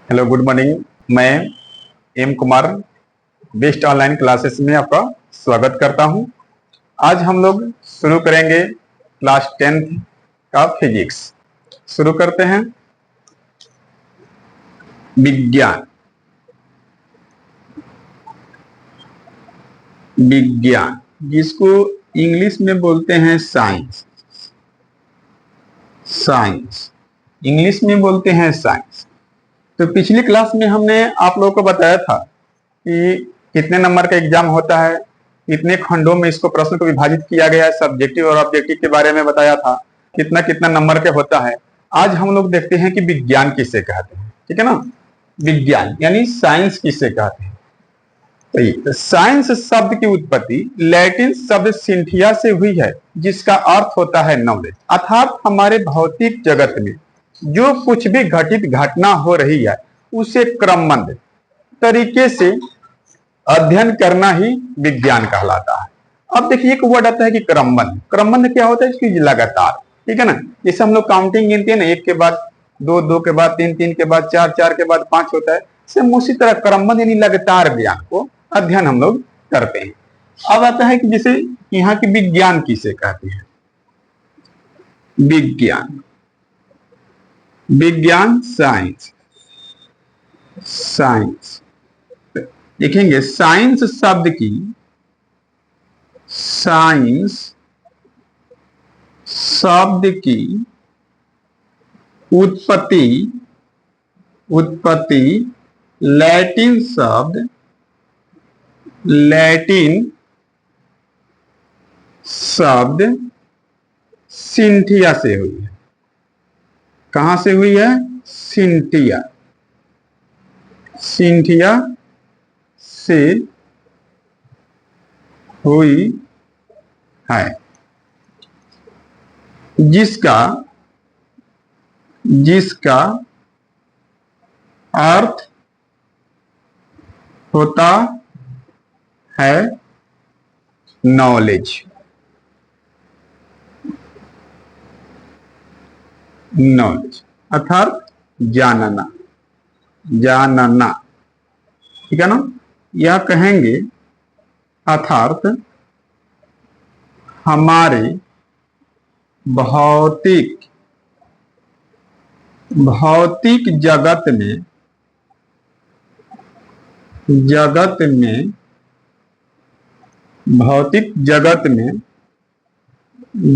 Hello, good morning. मैं M Kumar best online classes में आपका स्वागत करता हूं। आज हम लोग शुरू करेंगे क्लास 10th का फिजिक्स। शुरू करते हैं। विज्ञान, विज्ञान जिसको इंग्लिश में बोलते हैं साइंस। साइंस इंग्लिश में बोलते हैं साइंस। तो पिछली क्लास में हमने आप लोगों को बताया था कि कितने नंबर का एग्जाम होता है, कितने खंडों में इसको प्रश्न को विभाजित किया गया है, सब्जेक्टिव और ऑब्जेक्टिव के बारे में बताया था, कितना कितना नंबर का होता है। आज हम लोग देखते हैं कि विज्ञान किसे कहते हैं। ठीक है ना, विज्ञान यानी साइंस किसे कहते हैं। तो साइंस शब्द की उत्पत्ति लैटिन शब्द सिंथिया से हुई है, जिसका अर्थ होता है नॉलेज। अर्थात हमारे भौतिक जगत में जो कुछ भी घटित घटना हो रही है उसे क्रमबद्ध तरीके से अध्ययन करना ही विज्ञान कहलाता है। अब देखिए, एक वर्ड आता है कि क्रमबद्ध। क्रमबद्ध क्या होता है? इसकी लगातार। ठीक है ना, जैसे हम लोग काउंटिंग गिनते हैं ना, एक के बाद दो, दो के बाद तीन, तीन के बाद चार, चार के बाद पांच होता है। सेम उसी तरह क्रमबद्ध यानी लगातार ज्ञान को अध्ययन हम लोग करते हैं। अब आता है कि जैसे यहाँ की विज्ञान किसे कहते हैं। विज्ञान, विज्ञान साइंस। साइंस देखेंगे, साइंस शब्द की, साइंस शब्द की उत्पत्ति लैटिन शब्द सिंथिया से हुई है। कहां से हुई है? सिंथिया। सिंथिया से हुई है, जिसका अर्थ होता है नॉलेज। नॉलेज अर्थात जानना, जानना। ठीक है ना, यह कहेंगे अर्थात हमारे भौतिक जगत में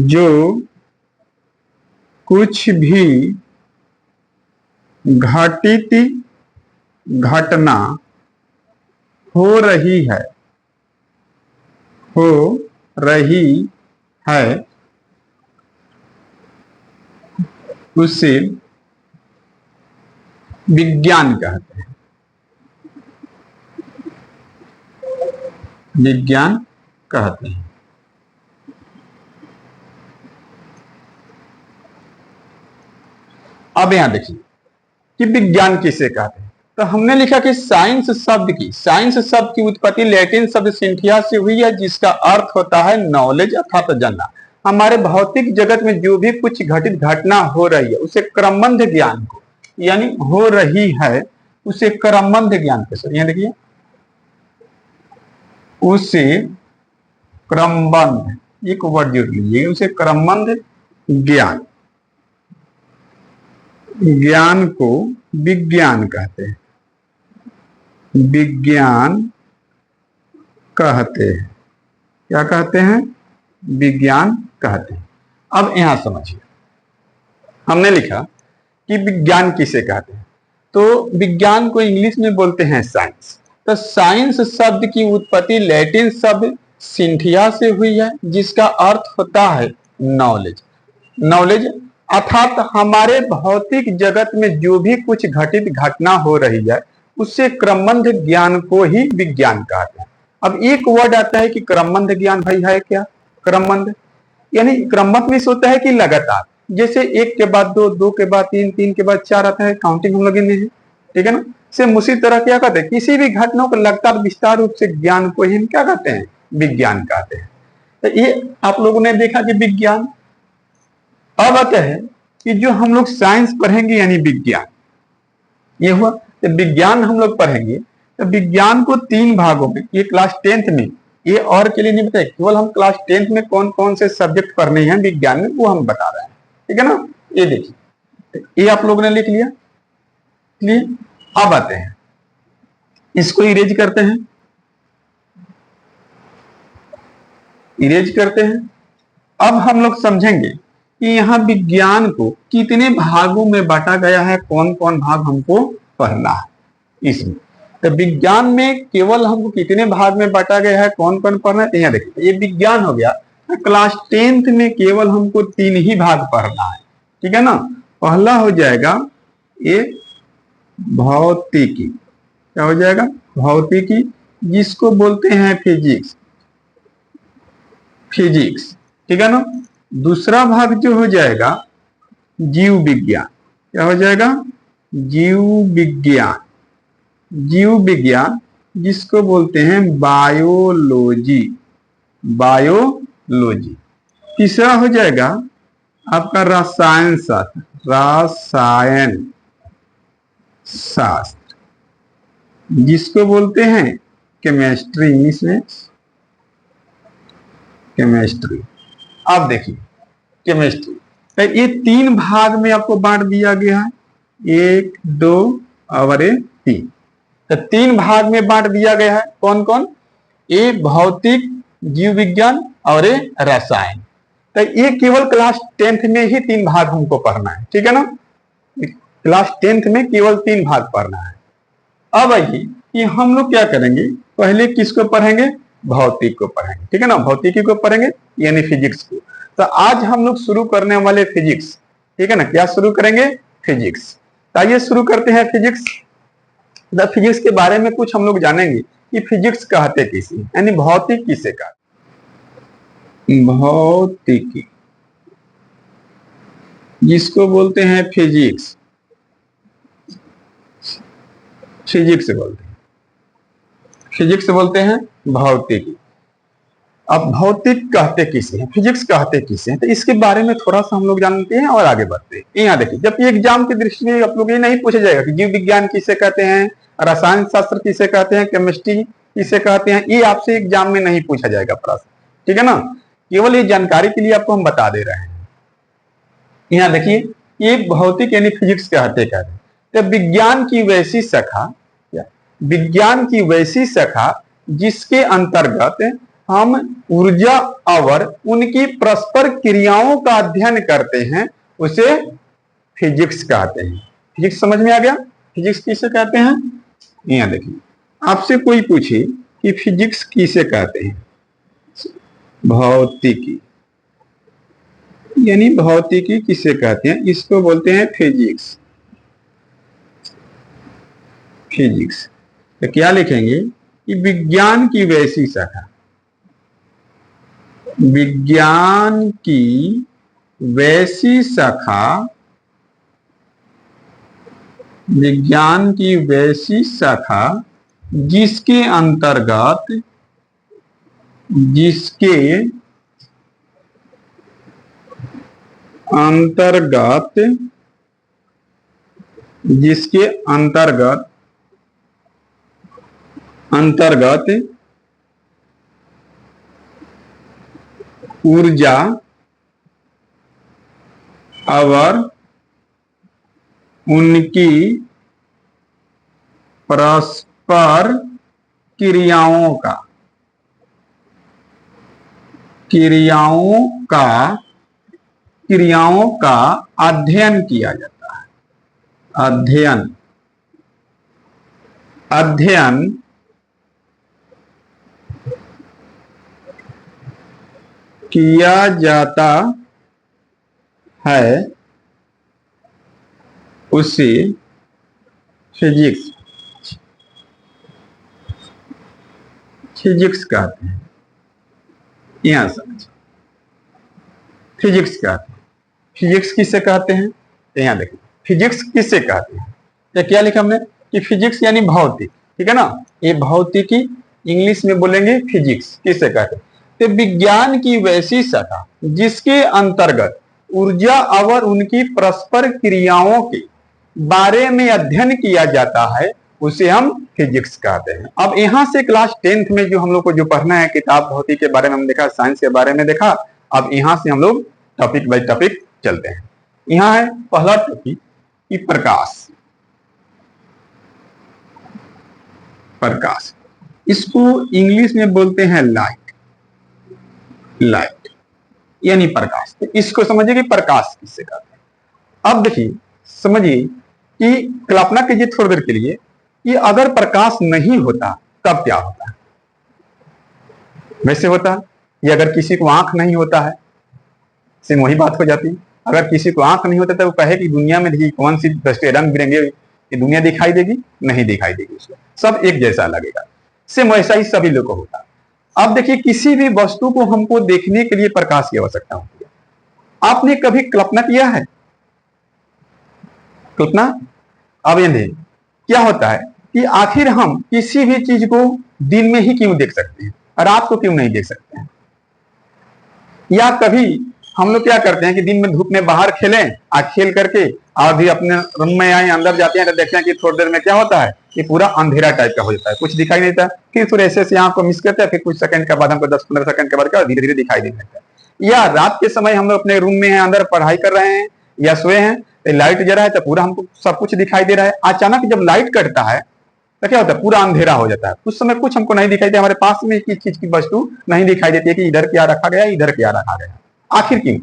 जो कुछ भी घटित घटना हो रही है उसे विज्ञान कहते हैं। विज्ञान कहते हैं। अब यहां देखिए कि विज्ञान किसे कहते हैं। तो हमने लिखा कि साइंस शब्द की उत्पत्ति लैटिन शब्द सिंथिया से हुई है, जिसका अर्थ होता है नॉलेज अर्थात जानना। हमारे भौतिक जगत में जो भी कुछ घटित घटना हो रही है उसे क्रमबद्ध ज्ञान को, यानी हो रही है उसे क्रमबद्ध ज्ञान के साथ, यहां देखिए, उसे क्रमबद्ध, एक वर्ड जोड़ लीजिए, उसे क्रमबद्ध ज्ञान को विज्ञान कहते हैं। विज्ञान कहते हैं। क्या कहते हैं? विज्ञान कहते हैं। अब यहां समझिए, हमने लिखा कि विज्ञान किसे कहते हैं। तो विज्ञान को इंग्लिश में बोलते हैं साइंस। तो साइंस शब्द की उत्पत्ति लैटिन शब्द सिंथिया से हुई है, जिसका अर्थ होता है नॉलेज। नॉलेज अर्थात हमारे भौतिक जगत में जो भी कुछ घटित घटना हो रही है उससे क्रमबद्ध ज्ञान को ही विज्ञान कहते हैं। अब एक वर्ड आता है कि क्रमबद्ध ज्ञान। भाई है क्या क्रमबद्ध? यानी क्रमबद्ध में होता है कि लगातार, जैसे एक के बाद दो, दो के बाद तीन, तीन के बाद चार आता है, काउंटिंग हम लोग गिने हैं। ठीक है ना, सेम उसी तरह क्या कहते हैं, किसी भी घटना को लगातार विस्तार रूप से ज्ञान को ही हम क्या कहते हैं? विज्ञान कहते हैं। तो ये आप लोगों ने देखा कि विज्ञान। अब आता है कि जो हम लोग साइंस पढ़ेंगे यानी विज्ञान, ये हुआ। तो विज्ञान हम लोग पढ़ेंगे तो विज्ञान को 3 भागों में, ये क्लास 10th में, ये और के लिए नहीं बताए, केवल हम क्लास 10th में कौन कौन से सब्जेक्ट पढ़ने हैं विज्ञान में वो हम बता रहे हैं, ठीक है ना। ये देखिए, ये आप लोगों ने लिख लिया, क्लियर। अब आते हैं, इसको इरेज करते हैं, इरेज करते हैं। अब हम लोग समझेंगे कि यहाँ विज्ञान को कितने भागों में बांटा गया है, कौन कौन भाग हमको पढ़ना है इसमें। तो विज्ञान में केवल हमको कितने भाग में बांटा गया है, कौन कौन पढ़ना है, तो यहाँ देखिए ये विज्ञान हो गया। क्लास 10th में केवल हमको 3 ही भाग पढ़ना है, ठीक है ना। पहला हो जाएगा ये भौतिकी, क्या हो जाएगा, भौतिकी, जिसको बोलते हैं फिजिक्स, फिजिक्स, ठीक है ना। दूसरा भाग जो हो जाएगा जीव विज्ञान, क्या हो जाएगा, जीव विज्ञान, जीव विज्ञान, जिसको बोलते हैं बायोलॉजी, बायोलॉजी। तीसरा हो जाएगा आपका रसायन शास्त्र, रसायन शास्त्र, जिसको बोलते हैं केमिस्ट्री, इंग्लिश में केमिस्ट्री। अब देखिए केमिस्ट्री, तो ये 3 भाग में आपको बांट दिया गया है, 1, 2 और 3। तो 3 भाग में बांट दिया गया है, कौन कौन, ये भौतिक, जीव विज्ञान और रसायन। तो ये केवल क्लास 10th में ही 3 भाग हमको पढ़ना है, ठीक है ना। क्लास 10th में केवल 3 भाग पढ़ना है। अब आइए कि हम लोग क्या करेंगे, पहले किसको पढ़ेंगे, भौतिक को पढ़ेंगे, ठीक है ना, भौतिकी को पढ़ेंगे यानी फिजिक्स को। तो आज हम लोग शुरू करने वाले फिजिक्स, ठीक है ना, क्या शुरू करेंगे, फिजिक्स। तो आइए शुरू करते हैं फिजिक्स। तो फिजिक्स के बारे में कुछ हम लोग जानेंगे कि फिजिक्स कहते किसे, यानी भौतिक किसे कहते, भौतिकी, जिसको बोलते हैं फिजिक्स, फिजिक्स बोलते हैं, फिजिक्स बोलते हैं भौतिकी। अब भौतिक कहते किसे हैं, फिजिक्स कहते किसे हैं, तो इसके बारे में थोड़ा सा हम लोग जानते हैं और आगे बढ़ते हैं। यहाँ देखिए, जब एग्जाम की दृष्टि में आप लोग ये नहीं पूछा जाएगा कि जीव विज्ञान किसे कहते हैं, रसायन शास्त्र किसे कहते हैं, केमिस्ट्री किसे कहते हैं, ये आपसे एग्जाम में नहीं पूछा जाएगा प्रश्न, ठीक है ना। केवल ये जानकारी के लिए आपको हम बता दे रहे हैं। यहाँ देखिए, ये भौतिक यानी फिजिक्स कहते हैं, तो विज्ञान की वैसी शाखा, विज्ञान की वैसी शाखा जिसके अंतर्गत हम ऊर्जा और उनकी परस्पर क्रियाओं का अध्ययन करते हैं, उसे फिजिक्स कहते हैं। फिजिक्स समझ में आ गया, फिजिक्स किसे कहते हैं। यहाँ देखिए, आपसे कोई पूछे कि फिजिक्स किसे कहते हैं, भौतिकी, यानी भौतिकी किसे कहते हैं, इसको बोलते हैं फिजिक्स, फिजिक्स। तो क्या लिखेंगे कि विज्ञान की वैसी शाखा, विज्ञान की वैसी शाखा, विज्ञान की वैसी शाखा जिसके अंतर्गत, जिसके अंतर्गत, जिसके अंतर्गत, अंतर्गत ऊर्जा और उनकी परस्पर क्रियाओं का, क्रियाओं का, क्रियाओं का अध्ययन किया जाता है, अध्ययन, अध्ययन किया जाता है, उसे फिजिक्स, फिजिक्स कहते हैं। यहां समझ, फिजिक्स कहते हैं। फिजिक्स किसे कहते हैं, तो यहां देखिए, फिजिक्स किसे कहते हैं, तो क्या लिखा हमने कि फिजिक्स यानी भौतिक, ठीक है ना। ये भौतिकी इंग्लिश में बोलेंगे फिजिक्स किसे कहते हैं, तो विज्ञान की वैसी शाखा जिसके अंतर्गत ऊर्जा और उनकी परस्पर क्रियाओं के बारे में अध्ययन किया जाता है उसे हम फिजिक्स कहते हैं। अब यहां से क्लास 10th में जो हम लोग को जो पढ़ना है, किताब भौतिक के बारे में हम देखा, साइंस के बारे में देखा। अब यहां से हम लोग टॉपिक बाय टॉपिक चलते हैं। यहां है पहला टॉपिक कि प्रकाश। प्रकाश, इसको इंग्लिश में बोलते हैं लाइट। लाइट यानी प्रकाश। तो इसको समझिए कि प्रकाश किससे कहते हैं। अब देखिए, समझिए कि कल्पना कीजिए थोड़ी देर के लिए कि अगर प्रकाश नहीं होता तब क्या होता। वैसे होता, या अगर किसी को आंख नहीं होता है, सिर्फ वही बात हो जाती। अगर किसी को आंख नहीं होता तो वो कहे कि दुनिया में देखिए कौन सी दृष्टि रंग बिरंगे ये दुनिया दिखाई देगी, नहीं दिखाई देगी, उसको सब एक जैसा लगेगा। सेम वैसा ही सभी लोग को होता। अब देखिए, किसी भी वस्तु को हमको देखने के लिए प्रकाश की आवश्यकता होती है। आपने कभी कल्पना किया है? कल्पना, अब ये नहीं, क्या होता है कि आखिर हम किसी भी चीज को दिन में ही क्यों देख सकते हैं, रात को क्यों नहीं देख सकते हैं? या कभी हम लोग क्या करते हैं कि दिन में धूप में बाहर खेलें, खेल करके और भी अपने रूम में आए, अंदर जाते हैं तो देखते हैं कि थोड़ी देर में क्या होता है कि पूरा अंधेरा टाइप का हो जाता है, कुछ दिखाई नहीं देता। फिर थोड़े ऐसे आंख को मिस करते हैं, फिर कुछ सेकंड के बाद हमको 10-15 सेकंड के बाद क्या धीरे धीरे दिखाई देने लगता है। या रात के समय हम लोग अपने रूम में हैं, अंदर पढ़ाई कर रहे हैं या सोए हैं, तो लाइट जरा है तो पूरा हमको सब कुछ दिखाई दे रहा है। अचानक जब लाइट कटता है तो क्या होता है, पूरा अंधेरा हो जाता है। उस समय कुछ हमको नहीं दिखाई देता, हमारे पास में किस चीज की वस्तु नहीं दिखाई देती है कि इधर क्या रखा गया, इधर क्या रखा गया, आखिर क्यों?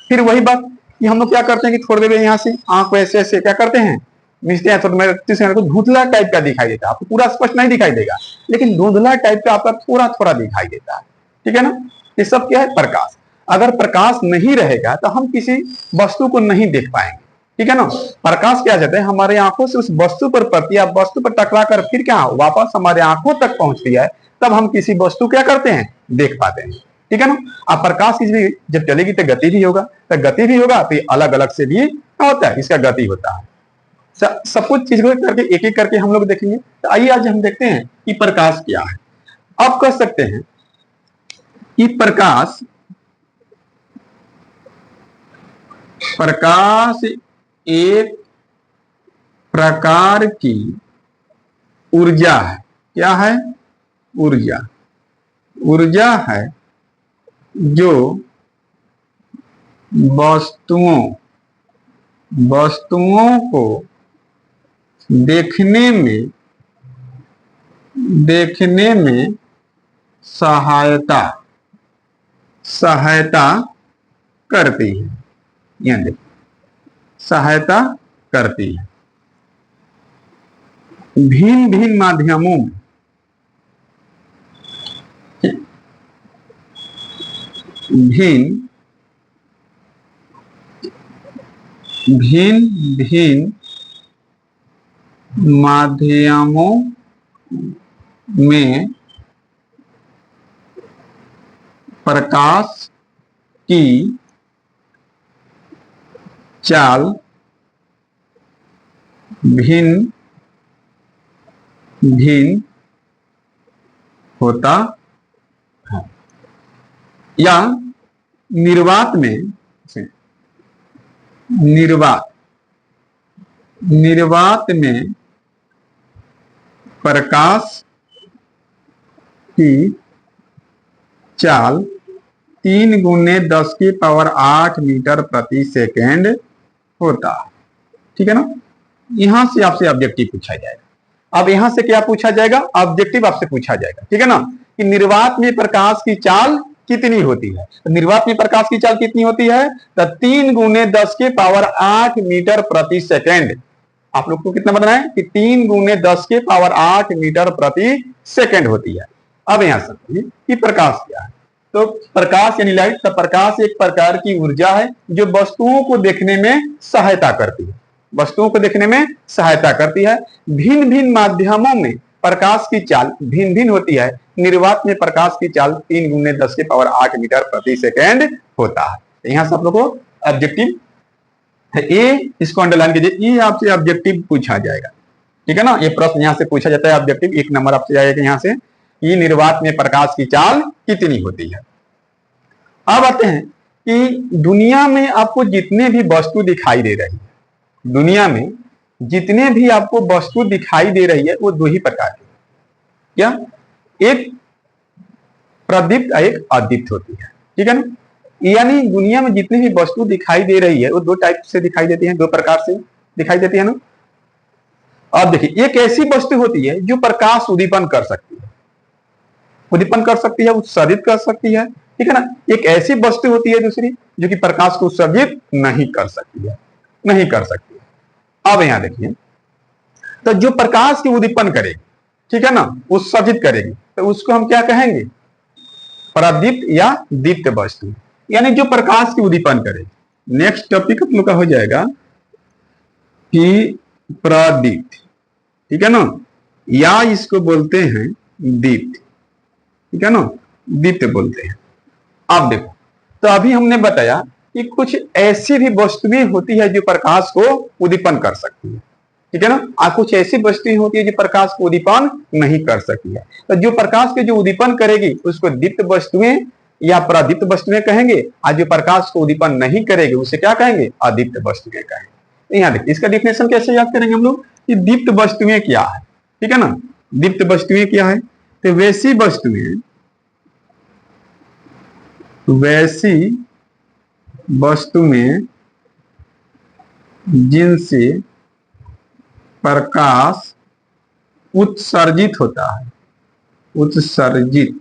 फिर वही बात कि हम लोग क्या करते हैं कि थोड़ी देर यहाँ से आंख को ऐसे ऐसे क्या करते हैं, मिलते हैं, तो मेरे को धुंधला टाइप का दिखाई देता है। आपको पूरा स्पष्ट नहीं दिखाई देगा, लेकिन धुंधला टाइप का आपका थोड़ा थोड़ा दिखाई देता है। ठीक है ना? ये सब क्या है, प्रकाश। अगर प्रकाश नहीं रहेगा तो हम किसी वस्तु को नहीं देख पाएंगे। ठीक है ना? प्रकाश क्या जाता है, हमारे आंखों से उस वस्तु पर पड़ती है, वस्तु पर टकरा कर फिर क्या वापस हमारे आंखों तक पहुंचती है, तब हम किसी वस्तु क्या करते हैं, देख पाते हैं। ठीक है ना? अब प्रकाश की भी जब चलेगी तो गति भी होगा, तो गति भी होगा तो अलग अलग से भी होता है, इसका गति होता है। सब कुछ चीज को करके एक एक करके हम लोग देखेंगे। तो आइए आज हम देखते हैं कि प्रकाश क्या है। आप कह सकते हैं कि प्रकाश एक प्रकार की ऊर्जा है। क्या है? ऊर्जा। ऊर्जा है जो वस्तुओं को देखने में सहायता करती है। यहाँ देखिए, सहायता करती है। भिन्न भिन्न माध्यमों में भिन्न माध्यमों में प्रकाश की चाल भिन्न होता है। या निर्वात में प्रकाश की चाल 3 × 10⁸ मीटर प्रति सेकेंड होता है। ठीक है ना? यहां से आपसे ऑब्जेक्टिव पूछा जाएगा। अब यहां से क्या पूछा जाएगा, ऑब्जेक्टिव आपसे पूछा जाएगा। ठीक है ना? कि निर्वात में प्रकाश की चाल कितनी होती है। तो निर्वात में प्रकाश की चाल कितनी होती है, तो 3 × 10⁸ मीटर प्रति सेकेंड। आप लोग को कितना बताना है कि 3 × 10⁸ मीटर प्रति सेकेंड होती है। अब यहां समझिए कि प्रकाश क्या है। तो प्रकाश यानी लाइट, तो प्रकाश एक प्रकार की ऊर्जा है जो वस्तुओं को देखने में सहायता करती है। वस्तुओं को देखने में सहायता करती है। भिन्न भिन्न माध्यमों में प्रकाश की चाल भिन्न भिन्न होती है। निर्वात में प्रकाश की चाल 3 × 10⁸ मीटर प्रति सेकेंड होता है। यहां से आप लोग को ऑब्जेक्टिव ए, इसको अंडरलाइन कीजिए, ये आपसे ऑब्जेक्टिव पूछा जाएगा। ठीक है ना? ये प्रश्न यहां से पूछा जाता है ऑब्जेक्टिव, 1 नंबर आपसे आएगा यहां से, ये निर्वात में प्रकाश की चाल कितनी होती है। अब आते हैं कि दुनिया में आपको जितने भी वस्तु दिखाई दे रही है, दुनिया में जितने भी आपको वस्तु दिखाई दे रही है वो दो ही प्रकार की, क्या, एक प्रदीप्त एक अदीप्त होती है, ठीक है ना। यानी दुनिया में जितनी भी वस्तु दिखाई दे रही है वो दो टाइप से दिखाई देती है, दो प्रकार से दिखाई देती है ना। अब देखिए, एक ऐसी वस्तु होती है जो प्रकाश उद्दीपन कर सकती है, उद्दीपन कर सकती है, उत्सर्जित कर सकती है, ठीक है ना। एक ऐसी वस्तु होती है दूसरी जो कि प्रकाश को उत्सर्जित नहीं कर सकती है, नहीं कर सकती है। अब यहां देखिए, तो जो प्रकाश की उद्दीपन करेगी, ठीक है ना, उत्सर्जित करेगी, तो उसको हम क्या कहेंगे, प्रदीप्त या दीप्त वस्तु, यानी जो प्रकाश की उद्दीपन करेगी। नेक्स्ट टॉपिक हम लोग का हो जाएगा कि प्रदीप्त, ठीक है ना, या इसको बोलते हैं दीप्त, ठीक है ना, दीप्त बोलते हैं। अब देखो, तो अभी हमने बताया कि कुछ ऐसी भी वस्तुएं होती है जो प्रकाश को उद्दीपन कर सकती है, ठीक है ना, और कुछ ऐसी वस्तुएं होती है जो प्रकाश को उद्दीपन नहीं कर सकती है। तो जो प्रकाश के जो उद्दीपन करेगी उसको दीप्त वस्तुएं या प्रदीप्त वस्तुएं कहेंगे, और जो प्रकाश को उद्दीपन नहीं करेगी उसे क्या कहेंगे, अदीप्त वस्तुएं कहेंगे। यहाँ देखिए, इसका डिफिनेशन कैसे याद करेंगे हम लोग कि दीप्त वस्तुएं क्या है, ठीक है ना। दीप्त वस्तुएं क्या है, तो वैसी वस्तुएं, वैसी वस्तुएं जिनसे प्रकाश उत्सर्जित होता है, उत्सर्जित,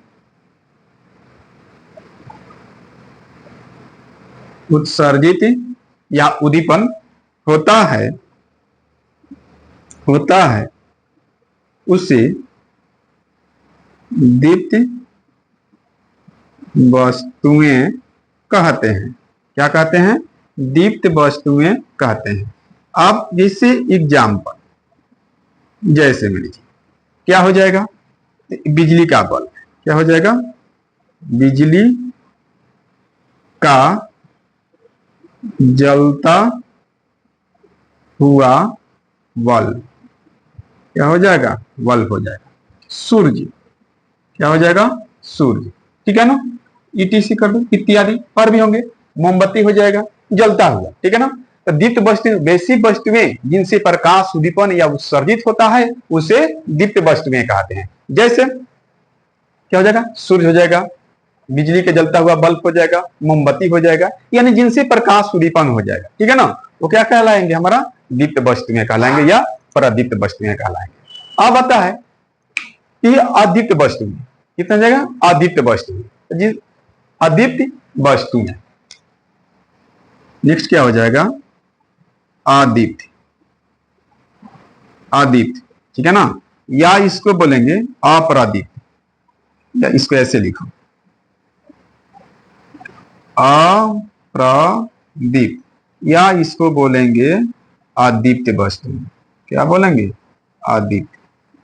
उत्सर्जित या उद्दीपन होता है, होता है, उसे दीप्त वस्तुएं कहते हैं। क्या कहते हैं, दीप्त वस्तुएं कहते हैं। अब जैसे एग्जाम्पल, जैसे मान लीजिए क्या हो जाएगा, बिजली का बल्ब, क्या हो जाएगा, बिजली का जलता हुआ बल्ब, क्या हो जाएगा, बल्ब हो जाएगा। सूर्य, क्या हो जाएगा, सूर्य, ठीक है ना, ईटीसी कर दो, इत्यादि और भी होंगे। मोमबत्ती हो जाएगा, जलता हुआ, ठीक है ना। तो दीप्त वस्तु वैसी वस्तुएं जिनसे प्रकाश उद्दीपन या उत्सर्जित होता है उसे दीप्त वस्तुएं कहते हैं। जैसे क्या हो जाएगा, सूर्य हो जाएगा, बिजली के जलता हुआ बल्ब हो जाएगा, मोमबत्ती हो जाएगा, यानी जिनसे प्रकाश उद्दीपन हो जाएगा, ठीक है ना, वो क्या कहलाएंगे, हमारा दीप्त वस्तुएं कहलाएंगे या प्रदीप्त वस्तुएं कहलाएंगे। अब आता है कि अदीप्त वस्तुएं, कितना जाएगा, अदीप्त वस्तुएं, अदीप्त वस्तुएं। नेक्स्ट क्या हो जाएगा, अदीप्त, अदीप्त, ठीक है ना, या इसको बोलेंगे अप्रदीप्त, या इसको ऐसे लिखो अप्रदीप्त, या इसको बोलेंगे अदीप्त वस्तुएं। क्या बोलेंगे, अदीप्त,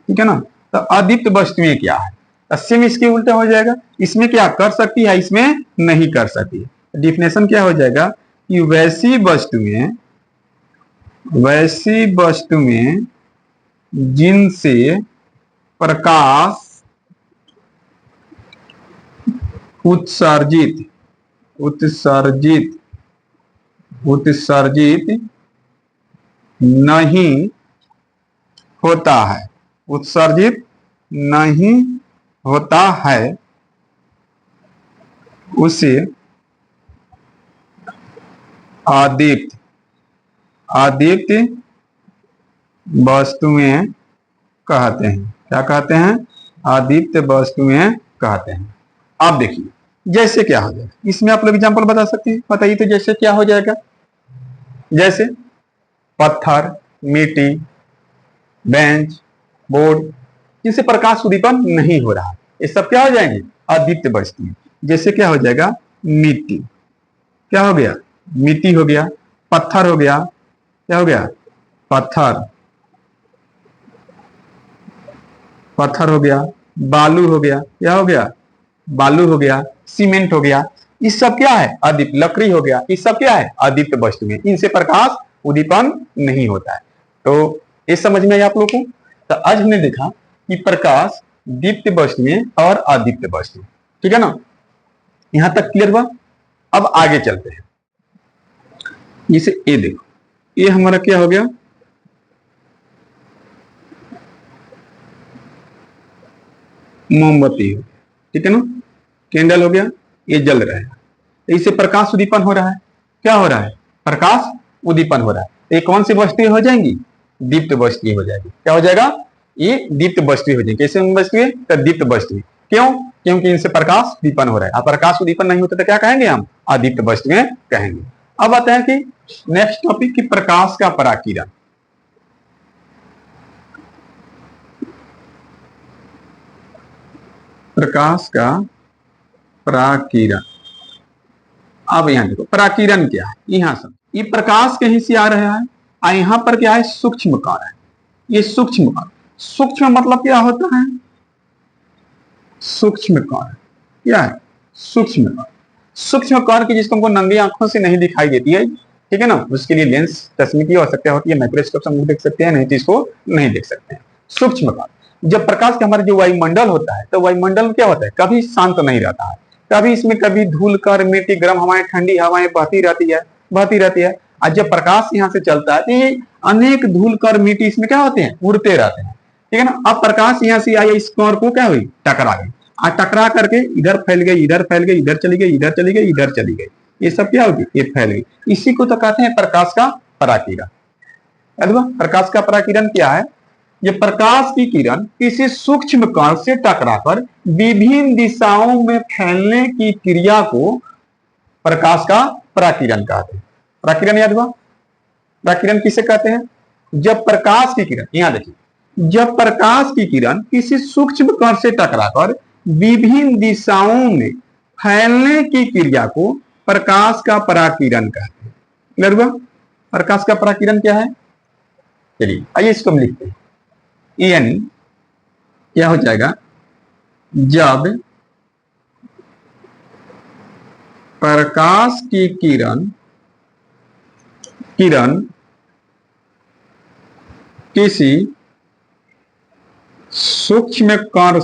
ठीक है ना। तो अदीप्त वस्तुएं क्या है, सेम इसके उल्टा हो जाएगा, इसमें क्या कर सकती है, इसमें नहीं कर सकती। डिफिनेशन क्या हो जाएगा कि वैसी वस्तुएं, वैसी वस्तुएं जिनसे प्रकाश उत्सर्जित, उत्सर्जित, उत्सर्जित नहीं होता है, उत्सर्जित नहीं होता है, उसे अदीप्त, अदीप्त वस्तुएं कहते हैं। क्या कहते हैं, अदीप्त वस्तुएं कहते हैं। अब देखिए, जैसे क्या हो जाएगा, इसमें आप लोग एग्जांपल बता सकते हैं, बताइए तो जैसे क्या हो जाएगा, जैसे पत्थर, मिट्टी, बेंच, बोर्ड, जिनसे प्रकाश उद्दीपन नहीं हो रहा, ये सब क्या हो जाएंगे, अदीप्त वस्तुएं। जैसे क्या हो जाएगा, मिट्टी, क्या हो गया, मिट्टी हो गया, पत्थर हो गया, क्या हो गया, पत्थर, पत्थर हो गया, बालू हो गया, क्या हो गया, बालू हो गया, सीमेंट हो गया, ये सब क्या है, अदीप्त, लकड़ी हो गया, ये सब क्या है, अदीप्त वस्तुएं, इनसे प्रकाश उद्दीपन नहीं होता है। तो ये समझ में आया आप लोगों को। तो आज हमने देखा कि प्रकाश दीप्त वस्तुएं और अदीप्त वस्तुएं, ठीक है ना, यहां तक क्लियर हुआ। अब आगे चलते हैं, जैसे ये देखो, ये हमारा क्या हो गया, मोमबत्ती हो गया, ठीक है ना, कैंडल हो गया, ये जल रहा है, इससे प्रकाश उद्दीपन हो रहा है। क्या हो रहा है? प्रकाश उद्दीपन हो रहा है। ये कौन सी वस्तुएं हो जाएंगी? दीप्त वस्तुएं हो जाएगी। क्या हो जाएगा? ये दीप्त वस्तुएं हो जाएंगी। कैसे वस्तुएं? तो दीप्त वस्तुएं। क्यों? क्योंकि इनसे प्रकाश उद्दीपन हो रहा है। प्रकाश उद्दीपन नहीं होता तो क्या कहेंगे हम? अदीप्त वस्तुएं कहेंगे। अब आते हैं कि नेक्स्ट टॉपिक की प्रकाश का पराकिरण। प्रकाश का पराकिरण। अब यहां देखो पराकिरण क्या है, यहां से ये प्रकाश कहीं से आ रहा है और यहां पर क्या है? सूक्ष्म कण है। ये सूक्ष्म कण, सूक्ष्म मतलब क्या होता है? सूक्ष्म कण क्या है? सूक्ष्म कण। सूक्ष्म कण की जिसको हमको नंगी आंखों से नहीं दिखाई देती है, ठीक है ना, उसके लिए लेंस चश्मे की आवश्यकता होती है, माइक्रोस्कोप से हम देख सकते हैं, नहीं तो इसको नहीं देख सकते हैं। सूक्ष्म कण। जब प्रकाश का हमारा जो वायुमंडल होता है, तो वायुमंडल में क्या होता है? कभी शांत नहीं रहता है, कभी इसमें कभी धूल कण, मिट्टी, गर्म हवाएं, ठंडी हवाएं बहती रहती है। और जब प्रकाश यहाँ से चलता है तो ये अनेक धूल कण, मिट्टी इसमें क्या होते हैं? उड़ते रहते हैं, ठीक है ना। अब प्रकाश यहाँ से आया, इस कण को क्या हुई? टकरा गई, और टकरा करके इधर फैल गई, इधर फैल गई, इधर चली गई, इधर चली गई, इधर चली गई। ये सब क्या होगी? ये फैल गई। इसी को तो कहते हैं प्रकाश का पराकिरण। प्रकाश का पराकिरण क्या है? ये प्रकाश की किरण किसी सूक्ष्म कण से टकराकर विभिन्न दिशाओं में फैलने की क्रिया को प्रकाश का पराकिरण कहते हैं। पराकिरण याद हुआ? पराकिरण किसे कहते हैं? जब प्रकाश की किरण, यहां देखिए, जब प्रकाश की किरण किसी सूक्ष्म कण से टकराकर विभिन्न दिशाओं में फैलने की क्रिया को प्रकाश का पराकिरण कहते हैं। क्लियर हुआ? प्रकाश का पराकिरण क्या है? चलिए आइए इसको हम लिखते हैं। यानी क्या हो जाएगा? जब प्रकाश की किरण किसी सूक्ष्म कण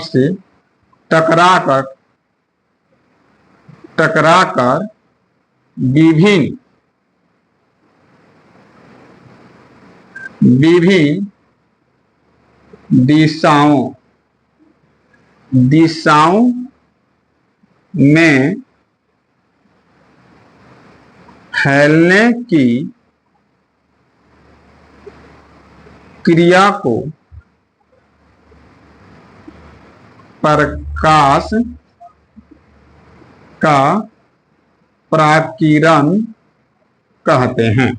से टकराकर विभिन्न दिशाओं में फैलने की क्रिया को प्रकाश का पराकिरण कहते हैं।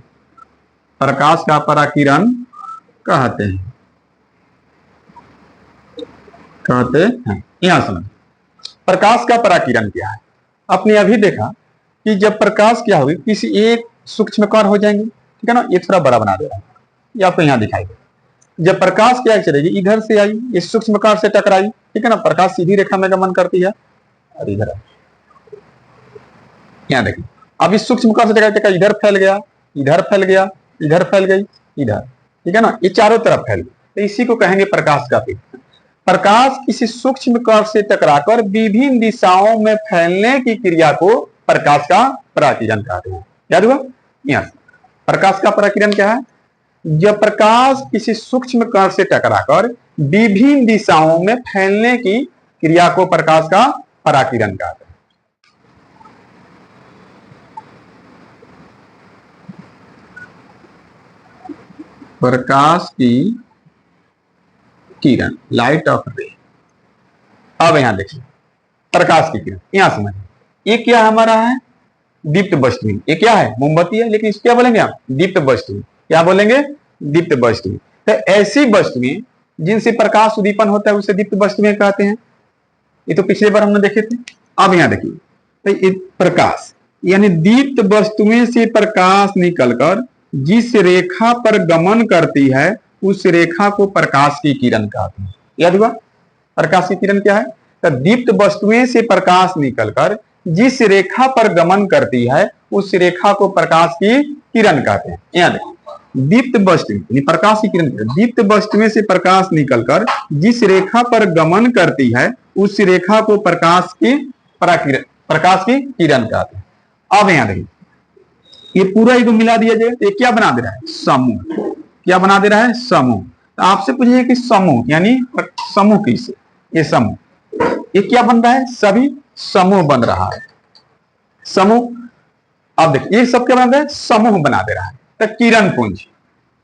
प्रकाश का पराकिरण कहते हैं। यहां समझ, प्रकाश का पराकिरण क्या है? आपने अभी देखा कि जब प्रकाश क्या होगी, किसी एक सूक्ष्म कण हो जाएंगे, ठीक है ना। ये थोड़ा बड़ा बना दे रहा है, ये आपको यहां दिखाई दे। जब प्रकाश क्या चलेगी, इधर से आई, इस सूक्ष्म कण से टकराई, ठीक है ना। प्रकाश सीधी रेखा में गमन करती है, और इधर यहां देखिए, अब इस सूक्ष्म कण से टकराई, इधर फैल गया, इधर फैल गया, इधर फैल गई, इधर, ठीक है ना। ये चारों तरफ फैल गई, तो इसी को कहेंगे प्रकाश का पराकिरण। प्रकाश किसी सूक्ष्म कण से टकराकर विभिन्न दिशाओं में फैलने की क्रिया को प्रकाश का पराकिरण कहते हैं। याद हुआ? यहां प्रकाश का पराकिरण क्या है? जब प्रकाश किसी सूक्ष्म कण से टकराकर विभिन्न दिशाओं में फैलने की क्रिया को प्रकाश का पराकिरण कहते हैं। प्रकाश की किरण, लाइट ऑफ रे। अब यहां देखिए, प्रकाश की किरण, यहां समझिए, ये क्या हमारा है? दीप्त वस्तु। ये क्या है? मोमबत्ती है, लेकिन इसको क्या बोलेंगे हम? दीप्त वस्तु। क्या बोलेंगे? दीप्त वस्तु। तो ऐसी वस्तुएं जिनसे प्रकाश उद्दीपन होता है उसे दीप्त वस्तुएं कहते हैं। ये तो पिछले बार हमने देखे थे। अब यहां देखिए, तो ये प्रकाश यानी दीप्त वस्तुएं से प्रकाश निकलकर जिस रेखा पर गमन करती है उस रेखा को प्रकाश की किरण कहते हैं। याद हुआ? प्रकाश की किरण क्या है? तो दीप्त वस्तुएं से प्रकाश निकलकर जिस रेखा पर गमन करती है उस रेखा को प्रकाश की किरण कहते हैं। याद है, दीप्त वस्तु प्रकाश की किरण, दीप्त वस्तुएं से प्रकाश निकलकर जिस रेखा पर गमन करती है उस रेखा को प्रकाश की किरण कहते हैं। अब यहां देखिए, ये पूरा ही मिला दिया जाए तो ये क्या बना दे रहा है? समूह। क्या बना दे रहा है? समूह। तो आपसे पूछिए कि समूह यानी समूह किसे, ये समूह ये क्या बन रहा है, सभी समूह बन रहा है। समूह आप देखिए ये सब क्या बन रहा है, समूह बना दे रहा है। तो किरण पुंज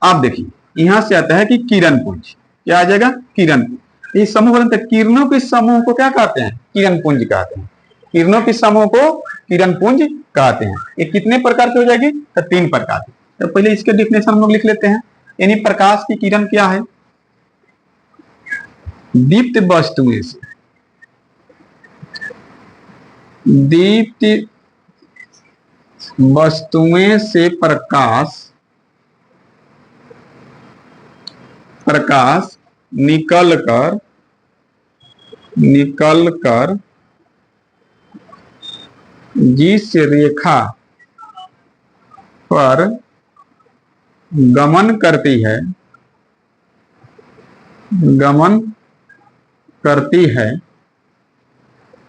आप देखिए यहां से आता है कि किरण पुंज क्या आ जाएगा, किरण पुंज। ये समूह बनते हैं, किरणों के समूह को क्या कहते हैं, किरण पुंज कहते हैं। किरणों के समूह को किरण पुंज कहते हैं। ये कितने प्रकार की हो जाएगी, तो 3 प्रकार की। तो पहले इसके डिफिनेशन हम लोग लिख लेते हैं। यानी प्रकाश की किरण क्या है, दीप्त वस्तुएं से, दीप्त वस्तुएं से प्रकाश निकल कर जिस रेखा पर गमन करती है उस रेखा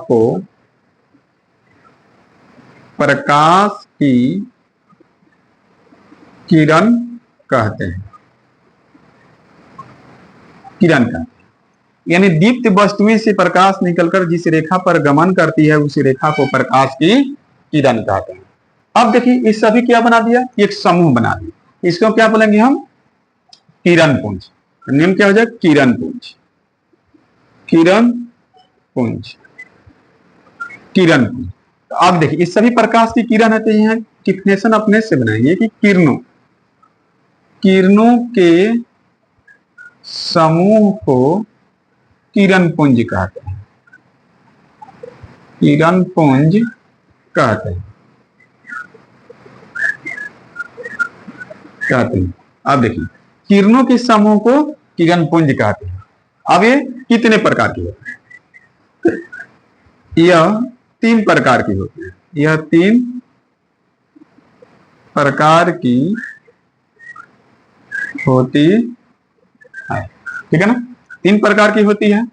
को प्रकाश की किरण कहते हैं। किरण कहते हैं यानी दीप्त वस्तुएं से प्रकाश निकलकर जिस रेखा पर गमन करती है उस रेखा को प्रकाश की किरण कहते हैं। अब देखिए इस सभी क्या बना दिया, एक समूह बना दिया। इसको क्या बोलेंगे हम, किरण पुंज। नेम क्या हो जाए, किरण पुंज। किरण पुंज, किरण पुंज। तो आप देखिए इस सभी प्रकाश की किरण है, तो यहाँ डिफिनेशन अपने से बनाएंगे कि किरणों के समूह को किरण पुंज कहते हैं। किरण पुंज कहते हैं। अब देखिए किरणों के समूह को किरण पुंज कहते हैं। अब ये कितने प्रकार की होती है, यह 3 प्रकार की होती है। यह 3 प्रकार की होती है, ठीक है ना, 3 प्रकार की होती है।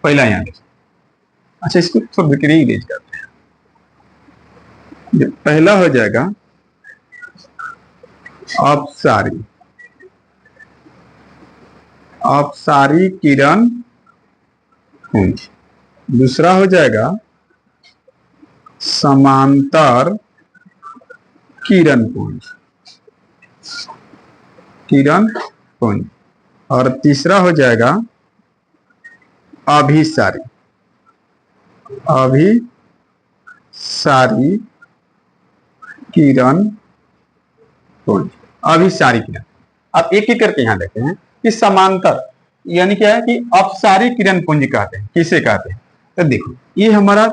पहला यहां अच्छा इसको थोड़ा इरेज करते हैं। पहला हो जाएगा अपसारी किरण पुंज। दूसरा हो जाएगा समांतर किरण पुंज, और तीसरा हो जाएगा अभिसारी किरण पुंज। अभिसारी किरण। अब एक एक करके यहां देखते हैं कि समांतर यानी क्या है कि अपसारी किरण पुंज कहते हैं। किसे कहते हैं, तो देखो ये हमारा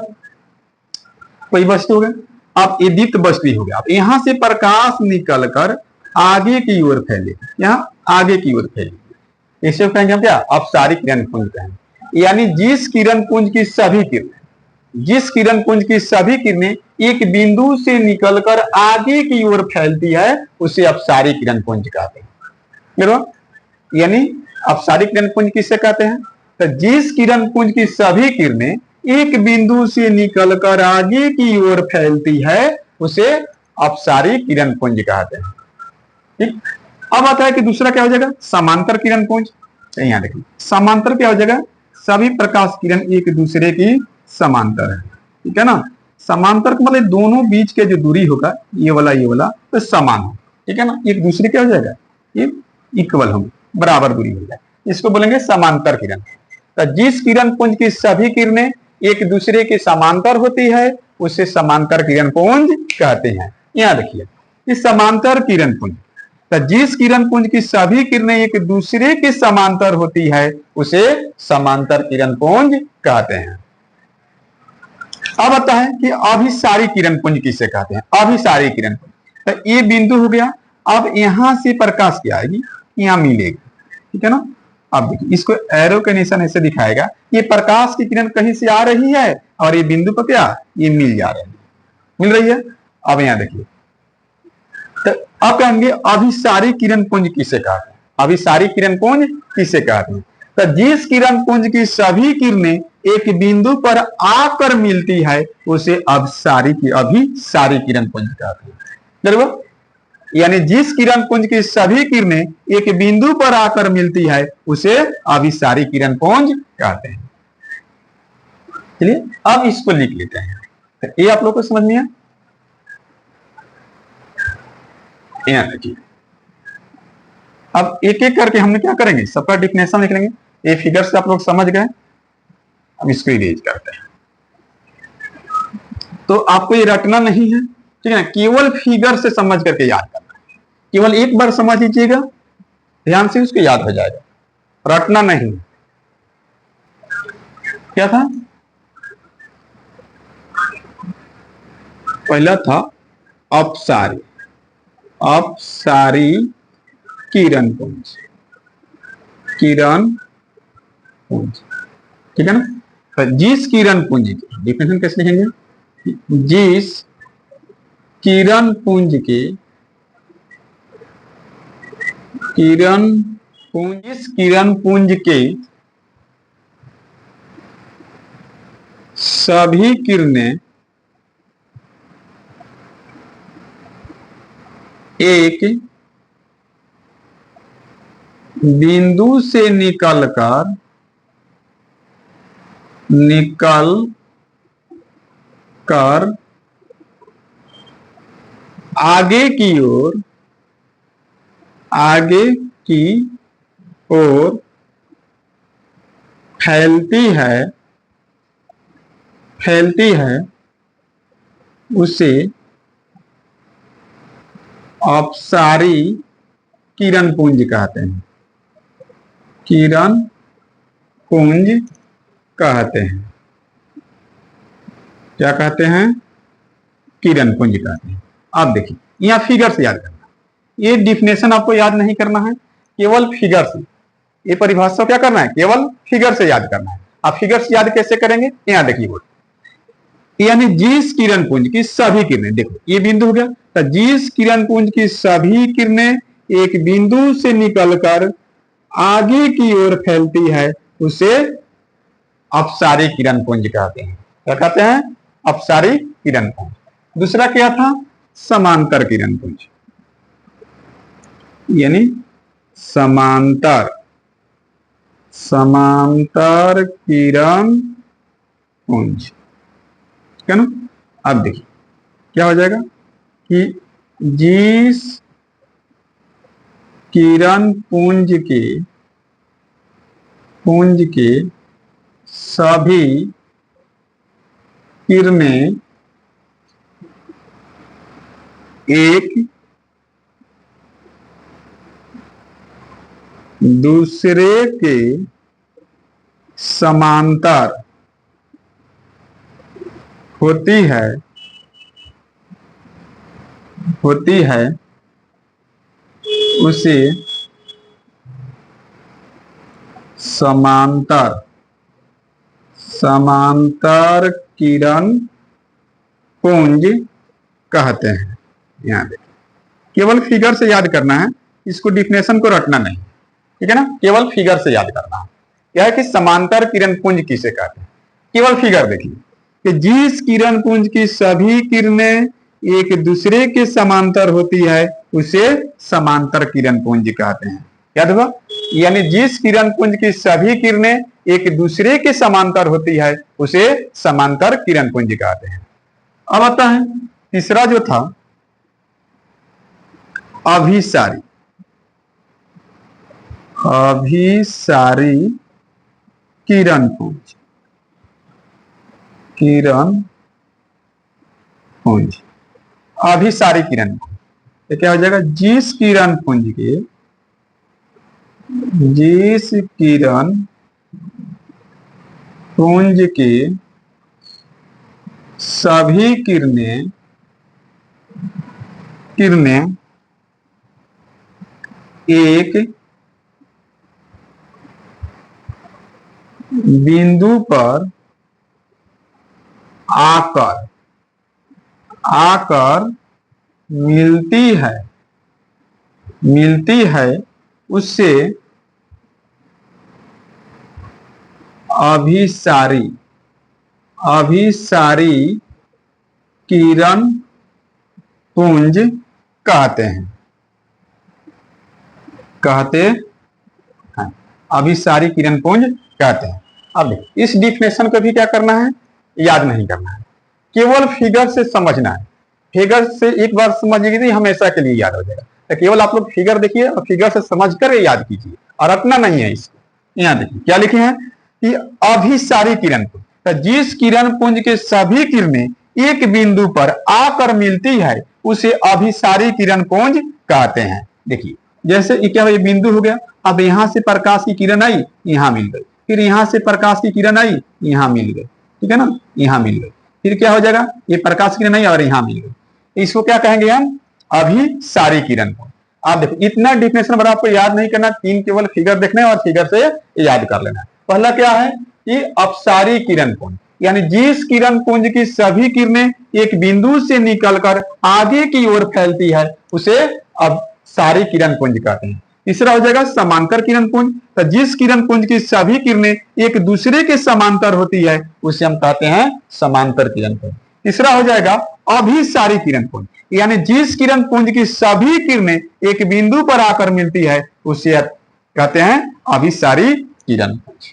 कोई वस्तु हो गया, अब ये दीप्त वस्तु हो गया। अब यहां से प्रकाश निकलकर आगे की ओर फैले, यहाँ आगे की ओर फैले, इसे कहेंगे हम क्या, अपसारी किरण पुंज कहेंगे। यानी जिस किरण पुंज की सभी किरणें एक बिंदु से निकलकर आगे की ओर फैलती है उसे अपसारी किरण पुंज कहते हैं। यानी अपसारी किरण पुंज किससे कहते हैं, तो जिस किरण पुंज की सभी किरणें एक बिंदु से निकलकर आगे की ओर फैलती है उसे अपसारी किरण पुंज कहते हैं। ठीक, अब आता है कि दूसरा क्या हो जाएगा, समांतर किरण पुंज। यहां देखिए समांतर क्या हो जाएगा, सभी प्रकाश किरण एक दूसरे की समांतर है, ठीक है ना। समांतर का मतलब दोनों बीच के जो दूरी होगा ये वाला तो समान हो, ठीक है ना, एक दूसरे क्या हो जाएगा, ये इक्वल होंगे, बराबर दूरी हो जाए, इसको बोलेंगे समांतर किरण। तो जिस किरण पुंज की सभी किरणें एक दूसरे के समांतर होती है उसे समांतर किरण पुंज कहते हैं। यहां देखिए इस समांतर किरण पुंज, तो जिस किरण पुंज की सभी किरणें एक दूसरे के समांतर होती है उसे समांतर किरण पुंज कहते हैं। अब आता है कि अभिसारी किरण पुंज किसे कहते हैं। अभिसारी किरण पुंज, तो ये बिंदु हो गया, अब यहां से प्रकाश क्या आएगी, यहां मिलेगी, ठीक है ना। अब देखिए इसको एरो के निशान ऐसे दिखाएगा, ये प्रकाश की किरण कहीं से आ रही है और ये बिंदु पर क्या, ये मिल रही है। अब यहां देखिए, तो अब कहेंगे अभिसारी किरण पुंज किसे कहते हैं। अभिसारी किरण पुंज किसे कहते हैं, तो जिस किरण पुंज की सभी किरणें एक बिंदु पर आकर मिलती है उसे अभिसारी किरण पुंज कहते हैं। यानी जिस किरण पुंज की सभी किरणें एक बिंदु पर आकर मिलती है उसे अभिसारी किरण पुंज कहते हैं। चलिए अब इसको लिख लेते हैं। तो ये आप लोग को समझ में आया? यहाँ देखिए, अब एक एक करके हमने क्या करेंगे, सबका डिफिनेशन लिख लेंगे। ये फिगर से आप लोग समझ गए, अब इसको इरेज करते हैं। तो आपको ये रटना नहीं है, ठीक है ना, केवल फिगर से समझ करके याद करना है। केवल एक बार समझ लीजिएगा, ध्यान से उसको याद हो जाएगा, रटना नहीं। क्या था? पहला था अपसारी, अपसारी किरण पुंज, किरण पुंज, ठीक है ना। तो जिस किरण पुंज की डिफिनेशन कैसे लिखेंगे, जिस किरण पुंज के, किरण पुंज, जिस किरण पुंज के सभी किरणें एक बिंदु से निकल कर आगे की ओर फैलती है उसे अपसारी किरण पुंज कहते हैं, किरण पुंज कहते हैं। क्या कहते हैं? किरण पुंज कहते हैं। आप देखिए, यहां फिगर से याद करना, ये डिफिनेशन आपको याद नहीं करना है, केवल फिगर से, ये परिभाषा क्या करना है, केवल फिगर से याद करना है। आप फिगर से याद कैसे करेंगे, यहां देखिए बोल, यानी जिस किरण पुंज की सभी किरणें, देखो ये बिंदु हो गया, तो जिस किरण पुंज की सभी किरणें एक बिंदु से निकलकर आगे की ओर फैलती है उसे अपसारी किरण पुंज कहते हैं। क्या कहते हैं? अपसारी किरण पुंज। दूसरा क्या था? समांतर किरण पुंज, यानी समांतर किरण पुंज, ठीक है ना। अब देखिए क्या हो जाएगा कि जिस किरण पुंज के सभी किरणें एक दूसरे के समांतर होती है उसे समांतर किरण पुंज कहते हैं। यहां देखिए, केवल फिगर से याद करना है, इसको डिफिनेशन को रटना नहीं, ठीक है ना, केवल फिगर से याद करना है। यह है कि समांतर किरण पुंज किसे कहते हैं, केवल फिगर देखिए कि जिस किरण पुंज की सभी किरणें एक दूसरे के समांतर होती है उसे समांतर किरण पुंज कहते हैं। याद हुआ? यानी जिस किरण पुंज की सभी किरणें एक दूसरे के समांतर होती है उसे समांतर किरण पुंज कहते हैं। अब आता है तीसरा जो था अभिसारी, अभिसारी किरण पुंज, किरण पुंज, अभिसारी किरण पुंज। तो क्या हो जाएगा? जिस किरण पुंज के सभी किरणें एक बिंदु पर आकर मिलती है उससे अभिसारी किरण पुंज कहते हैं। कहते हैं, अभिसारी किरण पुंज कहते हैं। अब देखिए इस डिफिनेशन को भी क्या करना है, याद नहीं करना है, केवल फिगर से समझना है। फिगर से एक बार समझिएगा तो हमेशा के लिए याद हो जाएगा। तो केवल आप लोग फिगर देखिए और फिगर से समझ कर याद कीजिए और रटना नहीं है इसको। यहाँ देखिए क्या लिखे हैं कि अभिसारी किरण पुंज, तो जिस किरण पुंज के सभी किरणें एक बिंदु पर आकर मिलती है उसे अभिसारी किरण पुंज कहते हैं। देखिए जैसे क्या हुआ, ये बिंदु हो गया, अब यहां से प्रकाश की किरण आई, यहां मिल गई, फिर यहां से प्रकाश की किरण आई, यहां मिल गई, ठीक है ना, यहां मिल गई, फिर क्या हो जाएगा, ये प्रकाश की किरण आई और यहां मिल गई। इसको क्या कहेंगे हम, अभिसारी किरण पुंज। आप देखो इतना डिफिनेशन बड़ा आपको याद नहीं करना, 3 केवल फिगर देखना है और फिगर से याद कर लेना है। पहला क्या है कि अपसारी किरण पुंज, यानी जिस किरण पुंज की सभी किरणें एक बिंदु से निकलकर आगे की ओर फैलती है उसे अपसारी किरण पुंज कहते हैं। तीसरा हो जाएगा समांतर किरण पुंज, तो जिस किरण पुंज की सभी किरणें एक दूसरे के समांतर होती है उसे हम कहते हैं समांतर किरण पुंज। तीसरा हो जाएगा अभिसारी किरण पुंज, यानी जिस किरण पुंज की सभी किरणें एक बिंदु पर आकर मिलती है उसे कहते हैं अभिसारी किरण पुंज।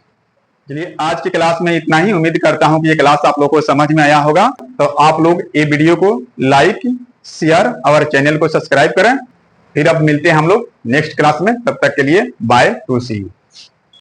चलिए आज की क्लास में इतना ही। उम्मीद करता हूं कि ये क्लास आप लोगों को समझ में आया होगा। तो आप लोग ये वीडियो को लाइक, शेयर और चैनल को सब्सक्राइब करें। फिर अब मिलते हैं हम लोग नेक्स्ट क्लास में, तब तक के लिए बाय टू सी यू।